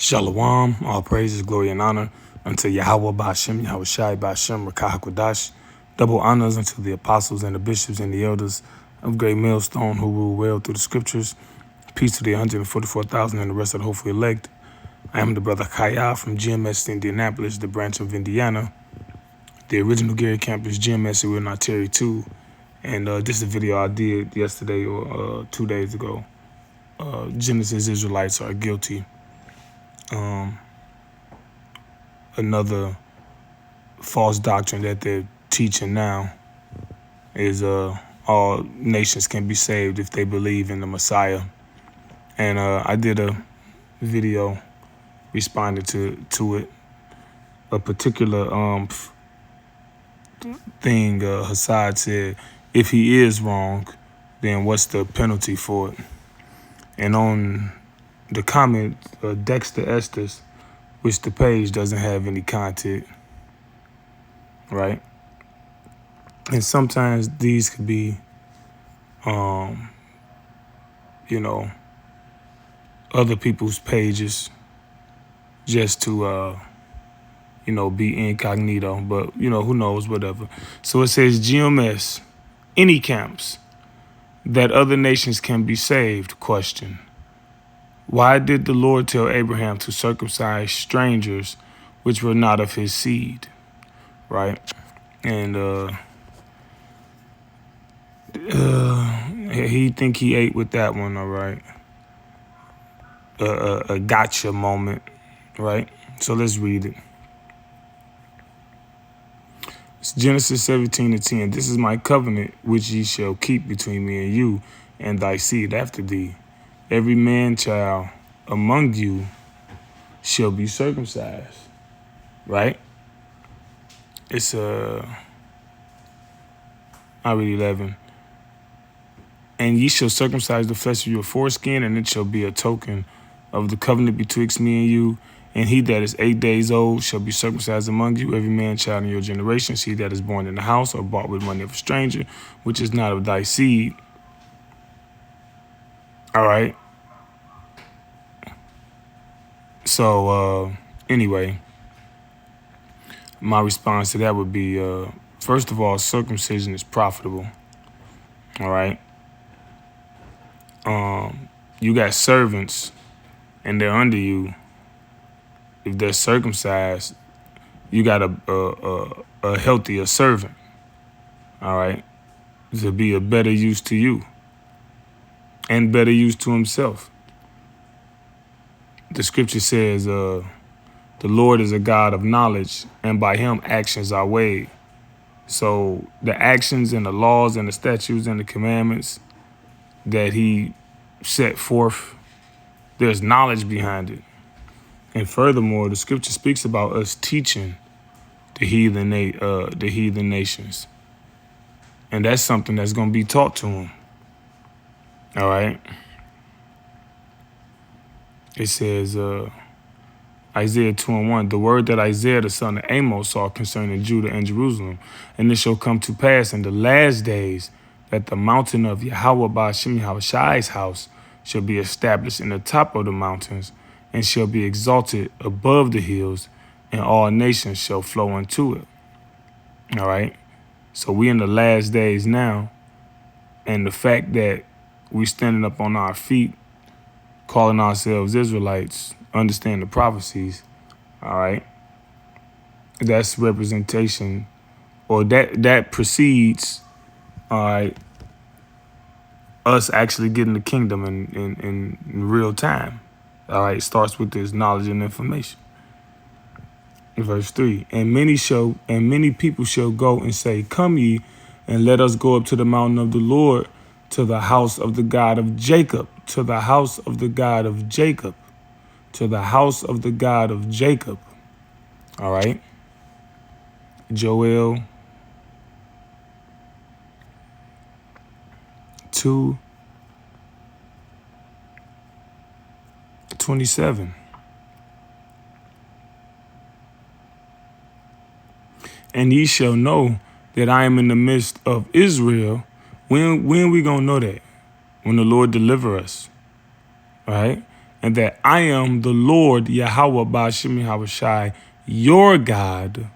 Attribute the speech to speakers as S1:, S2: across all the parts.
S1: Shalom, all praises, glory, and honor unto Yahweh Ba'Shem, Yahweh Shai Ba'Shem, Rakah HaKodash. Double honors unto the apostles and the bishops and the elders of Great Millstone who rule well through the scriptures. Peace to the 144,000 and the rest of the hopefully elect. I am the brother Kaya from GMS Indianapolis, the branch of Indiana. The original Gary campus, GMS in Ontario 2. And this is a video I did yesterday or 2 days ago. Genesis Israelites are guilty. Another false doctrine that they're teaching now is all nations can be saved if they believe in the Messiah. And I did a video responding to it. A particular thing Hassad said, if he is wrong, then what's the penalty for it? And on the comment, Dexter Estes, which the page doesn't have any content, right? And sometimes these could be, other people's pages just to, be incognito. But, who knows, whatever. So it says GMS, any camps that other nations can be saved, question. Why did the Lord tell Abraham to circumcise strangers which were not of his seed, right? And he think he ate with that one, all right? A gotcha moment, right? So let's read it. It's Genesis 17:10. This is my covenant which ye shall keep between me and you and thy seed after thee. Every man child among you shall be circumcised, right? It's I read 11. And ye shall circumcise the flesh of your foreskin, and it shall be a token of the covenant betwixt me and you. And he that is 8 days old shall be circumcised among you, every man child in your generations, he that is born in the house or bought with money of a stranger, which is not of thy seed. All right. So, anyway, my response to that would be, first of all, circumcision is profitable. All right. You got servants and they're under you. If they're circumcised, you got a healthier servant. All right. To be a better use to you and better use to himself. The scripture says, the Lord is a God of knowledge, and by him actions are weighed. So the actions and the laws and the statutes and the commandments that he set forth, there's knowledge behind it. And furthermore, the scripture speaks about us teaching the heathen nations. And that's something that's going to be taught to them. All right. It says, Isaiah 2:1, the word that Isaiah the son of Amos saw concerning Judah and Jerusalem. And it shall come to pass in the last days that the mountain of Yahweh Ba'Shem Yahweh Shai's house shall be established in the top of the mountains and shall be exalted above the hills, and all nations shall flow unto it. All right. So we in the last days now, and the fact that we standing up on our feet, calling ourselves Israelites, understand the prophecies, all right? That's representation, or that precedes, all right, us actually getting the kingdom in real time. All right, it starts with this knowledge and information. Verse 3, and many people shall go and say, come ye, and let us go up to the mountain of the Lord, to the house of the God of Jacob, to the house of the God of Jacob, to the house of the God of Jacob. All right. Joel 2:27. And ye shall know that I am in the midst of Israel. When we gonna know that? When the Lord deliver us, right? and that I am the Lord Yahweh Ba'ashim Yahushai, your God,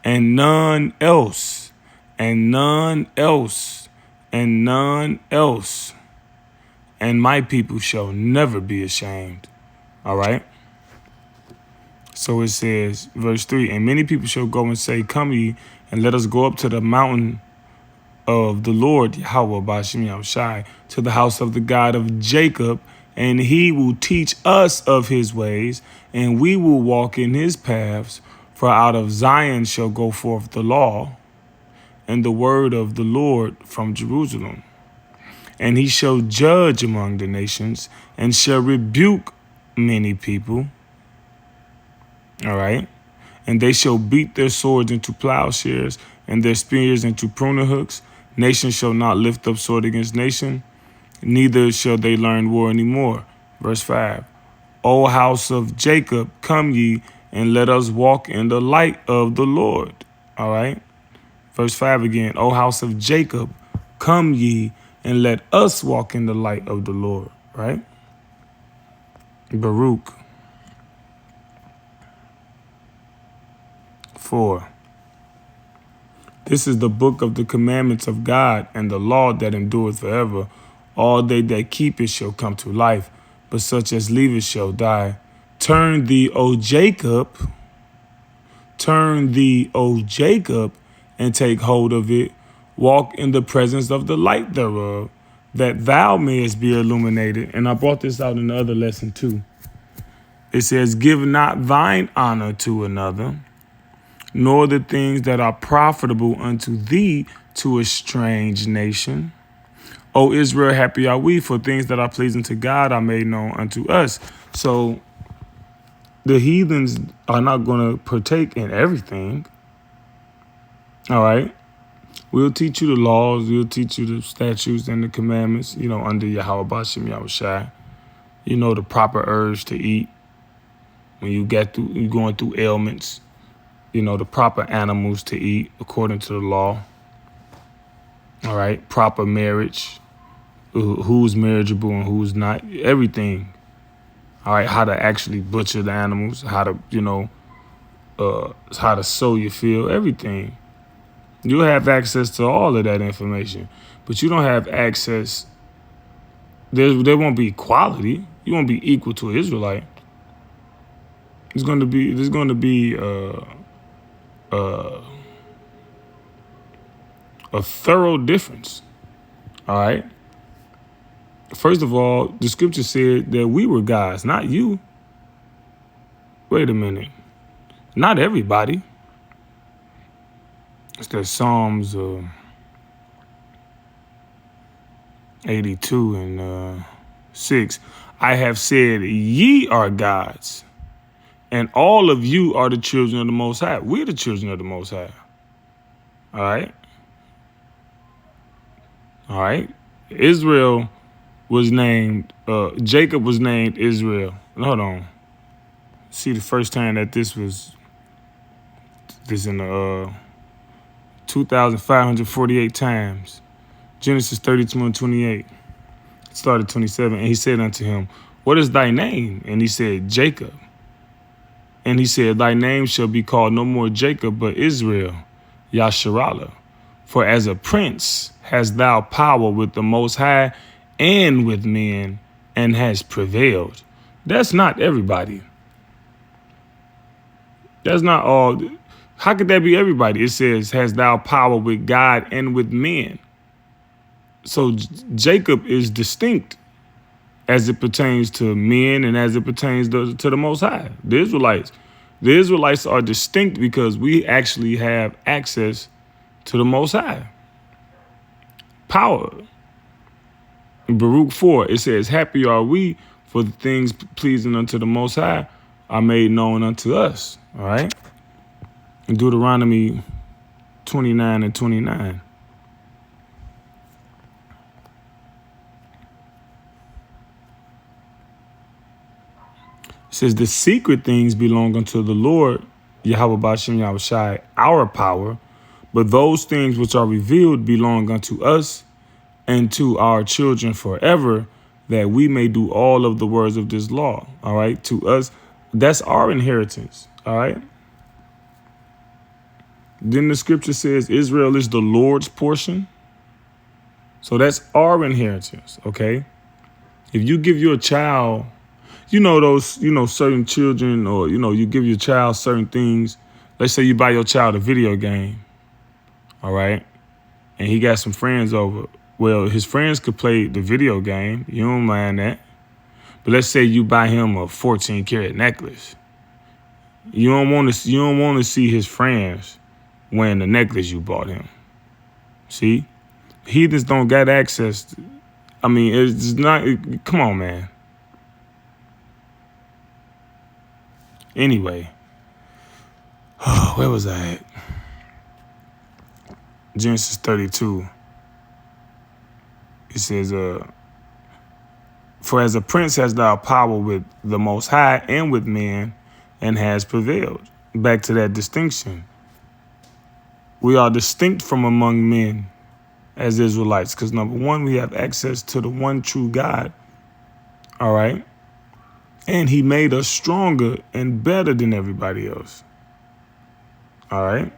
S1: and none else, and none else, and none else. And my people shall never be ashamed. All right? So it says, verse 3, and many people shall go and say, come ye, and let us go up to the mountain of the Lord Yahweh Ba'ashim Yahushai, to the house of the God of Jacob, and he will teach us of his ways, and we will walk in his paths. For out of Zion shall go forth the law and the word of the Lord from Jerusalem. And he shall judge among the nations and shall rebuke many people. All right. And they shall beat their swords into plowshares and their spears into pruning hooks. Nation shall not lift up sword against nation, neither shall they learn war anymore. Verse 5. O house of Jacob, come ye, and let us walk in the light of the Lord. All right. Verse 5 again. O house of Jacob, come ye, and let us walk in the light of the Lord. Right. Baruch 4. This is the book of the commandments of God and the law that endureth forever. All they that keep it shall come to life, but such as leave it shall die. Turn thee, O Jacob, and take hold of it. Walk in the presence of the light thereof, that thou mayest be illuminated. And I brought this out in the other lesson too. It says, give not thine honor to another, nor the things that are profitable unto thee to a strange nation. O Israel, happy are we, for things that are pleasing to God are made known unto us. So the heathens are not going to partake in everything. All right. We'll teach you the laws. We'll teach you the statutes and the commandments, under Yahweh Ba'ashim Yahushai. The proper herbs to eat when you're going through ailments. The proper animals to eat according to the law. All right. Proper marriage. Who's marriageable and who's not. Everything. All right. How to actually butcher the animals. How to, how to sow your field. Everything. You'll have access to all of that information. But you don't have access. There won't be equality. You won't be equal to an Israelite. There's going to be a thorough difference. All right. First of all, the scripture said that we were gods, not you. Wait a minute. Not everybody. It's the Psalms 82 and 6. I have said, ye are gods, and all of you are the children of the Most High. We're the children of the Most High. All right. All right. Israel was named, Jacob was named Israel. Hold on. See the first time that this in the 2,548 times. Genesis 32 and 28. Started 27. And he said unto him, what is thy name? And he said, Jacob. And he said, thy name shall be called no more Jacob, but Israel, Yasharallah. For as a prince hast thou power with the Most High and with men, and has prevailed. That's not everybody. That's not all. How could that be everybody? It says, has thou power with God and with men. So Jacob is distinct as it pertains to men and as it pertains to the Most High. The Israelites are distinct because we actually have access to the Most High. Power. In Baruch 4, it says, happy are we, for the things pleasing unto the Most High are made known unto us. All right. In Deuteronomy 29 and 29. It says, the secret things belong unto the Lord, Yahweh Ba'ashim Yahushai, our power, but those things which are revealed belong unto us and to our children forever, that we may do all of the words of this law. All right. To us, that's our inheritance. All right. Then the scripture says Israel is the Lord's portion. So that's our inheritance. Okay. If you give your child, those, certain children, or, you give your child certain things. Let's say you buy your child a video game. All right. And he got some friends over. Well, his friends could play the video game. You don't mind that. But let's say you buy him a 14-karat necklace. You don't want to see his friends wearing the necklace you bought him. See? Heathens don't got access. It's not. Come on, man. Anyway, where was I at? Genesis 32. It says, for as a prince has thou power with the Most High and with men, and has prevailed. Back to that distinction. We are distinct from among men as Israelites, because number one, we have access to the one true God. All right. And he made us stronger and better than everybody else. All right.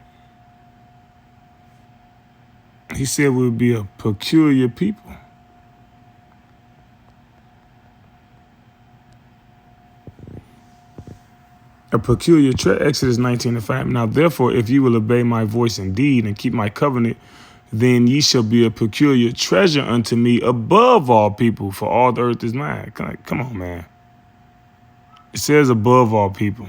S1: He said we'll be a peculiar people. A peculiar Exodus 19:5. Now, therefore, if you will obey my voice indeed and keep my covenant, then ye shall be a peculiar treasure unto me above all people, for all the earth is mine. Come on, man. It says above all people.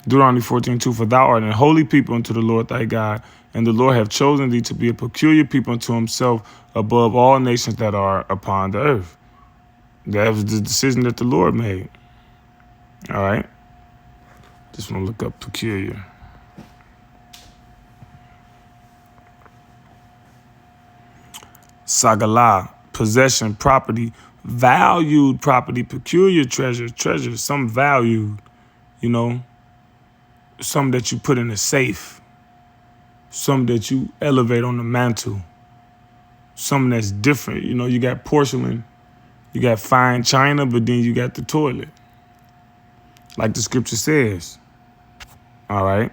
S1: Deuteronomy 14:2. For thou art an holy people unto the Lord thy God, and the Lord hath chosen thee to be a peculiar people unto himself above all nations that are upon the earth. That was the decision that the Lord made. All right. Just want to look up peculiar. Sagala, possession, property, valued property, peculiar treasure, some valued, some that you put in a safe, some that you elevate on the mantle, something that's different. You got porcelain, you got fine china, but then you got the toilet. Like the scripture says. All right.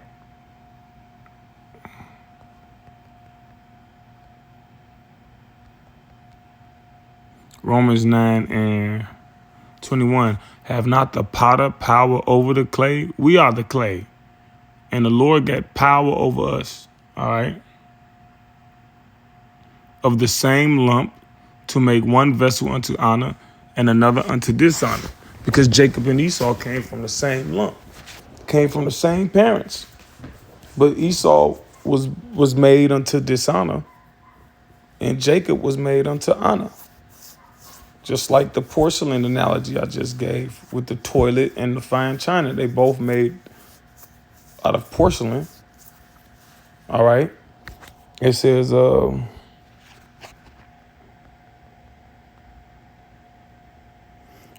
S1: Romans 9:21. Have not the potter power over the clay? We are the clay. And the Lord got power over us. All right. Of the same lump to make one vessel unto honor and another unto dishonor. Because Jacob and Esau came from the same lump. Came from the same parents. But Esau was made unto dishonor. And Jacob was made unto honor. Just like the porcelain analogy I just gave with the toilet and the fine china. They both made out of porcelain. All right. It says,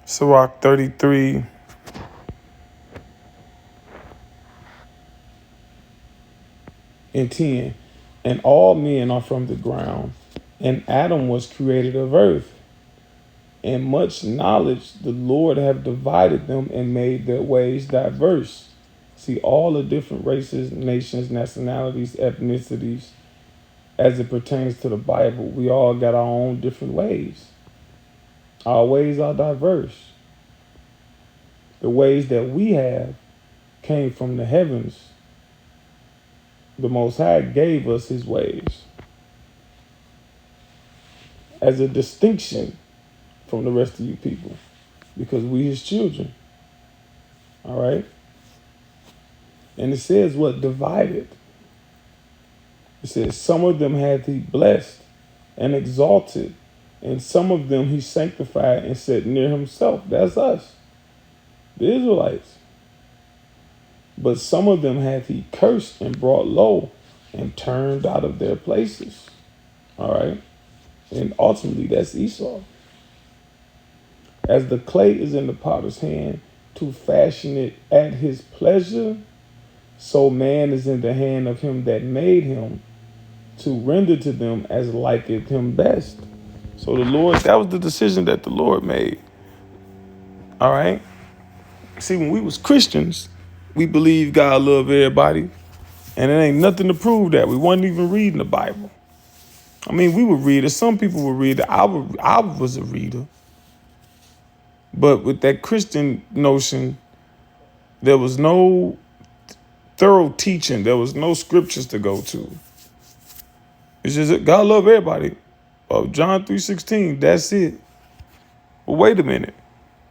S1: Sirach 33. And 10. And all men are from the ground, and Adam was created of earth. And much knowledge the Lord have divided them and made their ways diverse. See, all the different races, nations, nationalities, ethnicities, as it pertains to the Bible, we all got our own different ways. Our ways are diverse. The ways that we have came from the heavens. The Most High gave us his ways as a distinction from the rest of you people, because we his children. All right. And it says what? Divided. It says some of them hath he blessed and exalted, and some of them he sanctified and set near himself. That's us, the Israelites. But some of them hath he cursed and brought low and turned out of their places. All right. And ultimately, that's Esau. As the clay is in the potter's hand to fashion it at his pleasure, so man is in the hand of him that made him to render to them as liketh him best. So the Lord, that was the decision that the Lord made. All right. See, when we was Christians, we believed God loved everybody, and it ain't nothing to prove that. We wasn't even reading the Bible. I mean, we would read it. Some people would read it. I was a reader. But with that Christian notion, there was no thorough teaching. There was no scriptures to go to. It's just that God loved everybody. Oh, John 3:16, that's it. But wait a minute.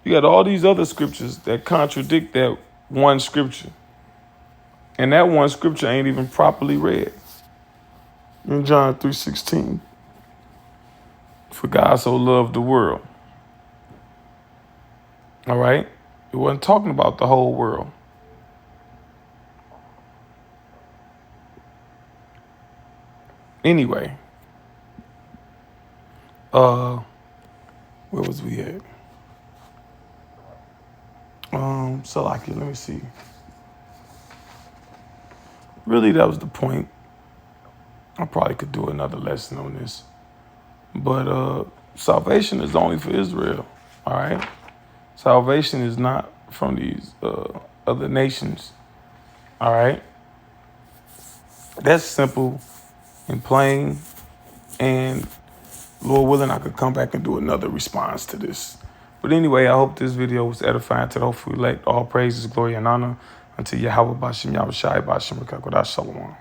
S1: You got all these other scriptures that contradict that one scripture. And that one scripture ain't even properly read. In John 3:16. For God so loved the world. All right? It wasn't talking about the whole world. Anyway. Where was we at? Salaki, let me see. Really, that was the point. I probably could do another lesson on this. But salvation is only for Israel. All right? Salvation is not from these other nations. All right? That's simple and plain. And Lord willing, I could come back and do another response to this. But anyway, I hope this video was edifying to the hopeful elect. All praises, glory, and honor unto Yahweh Bashem Yahushai Bashem Rekakodah Shalom.